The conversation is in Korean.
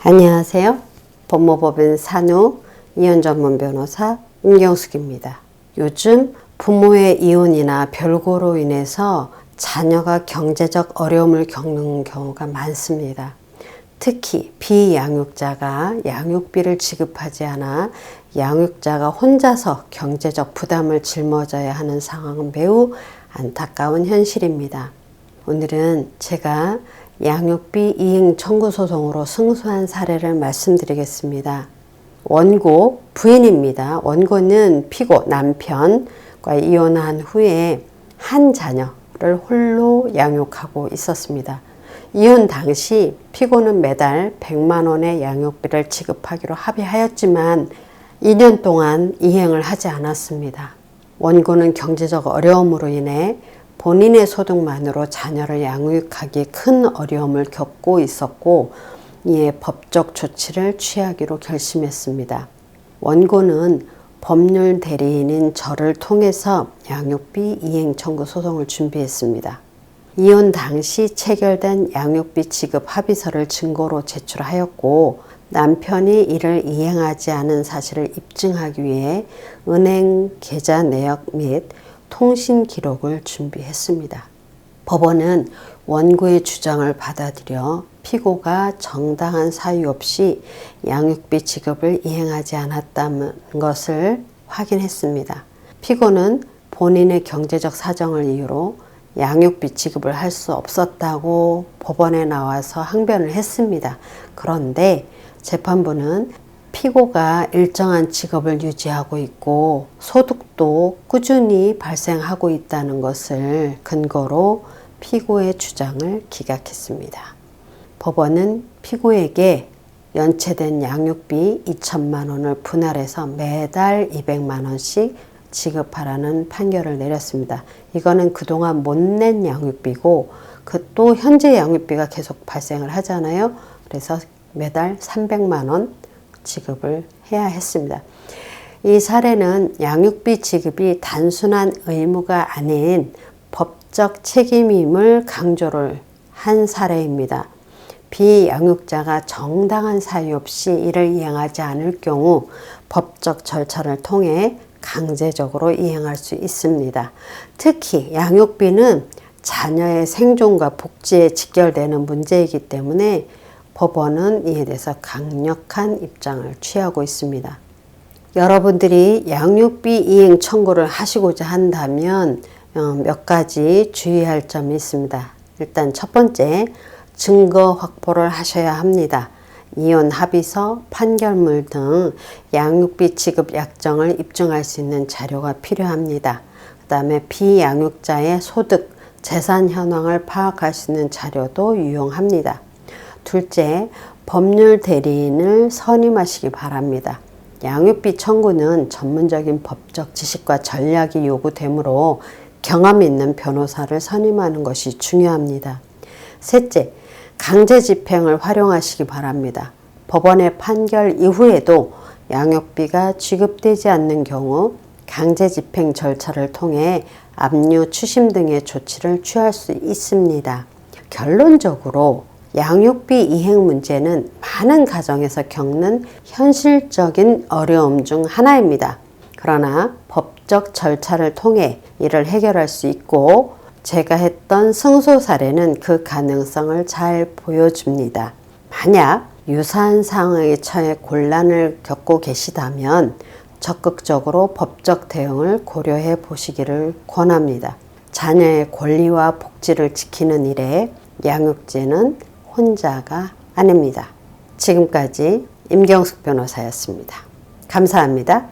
안녕하세요. 법무법인 산후 이혼 전문 변호사 임경숙입니다. 요즘 부모의 이혼이나 별거로 인해서 자녀가 경제적 어려움을 겪는 경우가 많습니다. 특히 비양육자가 양육비를 지급하지 않아 양육자가 혼자서 경제적 부담을 짊어져야 하는 상황은 매우 안타까운 현실입니다. 오늘은 제가 양육비 이행 청구 소송으로 승소한 사례를 말씀드리겠습니다. 원고 부인입니다. 원고는 피고 남편과 이혼한 후에 한 자녀를 홀로 양육하고 있었습니다. 이혼 당시 피고는 매달 100만 원의 양육비를 지급하기로 합의하였지만 2년 동안 이행을 하지 않았습니다. 원고는 경제적 어려움으로 인해 본인의 소득만으로 자녀를 양육하기에 큰 어려움을 겪고 있었고, 이에 법적 조치를 취하기로 결심했습니다. 원고는 법률 대리인인 저를 통해서 양육비 이행 청구 소송을 준비했습니다. 이혼 당시 체결된 양육비 지급 합의서를 증거로 제출하였고, 남편이 이를 이행하지 않은 사실을 입증하기 위해 은행 계좌 내역 및 통신 기록을 준비했습니다. 법원은 원고의 주장을 받아들여 피고가 정당한 사유 없이 양육비 지급을 이행하지 않았다는 것을 확인했습니다. 피고는 본인의 경제적 사정을 이유로 양육비 지급을 할 수 없었다고 법원에 나와서 항변을 했습니다. 그런데 재판부는 피고가 일정한 직업을 유지하고 있고 소득도 꾸준히 발생하고 있다는 것을 근거로 피고의 주장을 기각했습니다. 법원은 피고에게 연체된 양육비 2천만 원을 분할해서 매달 200만 원씩 지급하라는 판결을 내렸습니다. 이거는 그동안 못 낸 양육비고 또 현재 양육비가 계속 발생을 하잖아요. 그래서 매달 300만 원 지급을 해야 했습니다. 이 사례는 양육비 지급이 단순한 의무가 아닌 법적 책임임을 강조를 한 사례입니다. 비양육자가 정당한 사유 없이 이를 이행하지 않을 경우 법적 절차를 통해 강제적으로 이행할 수 있습니다. 특히 양육비는 자녀의 생존과 복지에 직결되는 문제이기 때문에 법원은 이에 대해서 강력한 입장을 취하고 있습니다. 여러분들이 양육비 이행 청구를 하시고자 한다면 몇 가지 주의할 점이 있습니다. 일단 첫 번째, 증거 확보를 하셔야 합니다. 이혼 합의서, 판결문 등 양육비 지급 약정을 입증할 수 있는 자료가 필요합니다. 그 다음에 비양육자의 소득, 재산 현황을 파악할 수 있는 자료도 유용합니다. 둘째, 법률 대리인을 선임하시기 바랍니다. 양육비 청구는 전문적인 법적 지식과 전략이 요구되므로 경험 있는 변호사를 선임하는 것이 중요합니다. 셋째, 강제 집행을 활용하시기 바랍니다. 법원의 판결 이후에도 양육비가 지급되지 않는 경우 강제 집행 절차를 통해 압류, 추심 등의 조치를 취할 수 있습니다. 결론적으로 양육비 이행 문제는 많은 가정에서 겪는 현실적인 어려움 중 하나입니다. 그러나 법적 절차를 통해 이를 해결할 수 있고 제가 했던 승소 사례는 그 가능성을 잘 보여줍니다. 만약 유사한 상황에 처해 곤란을 겪고 계시다면 적극적으로 법적 대응을 고려해 보시기를 권합니다. 자녀의 권리와 복지를 지키는 일에 양육죄는 혼자가 아닙니다. 지금까지 임경숙 변호사였습니다. 감사합니다.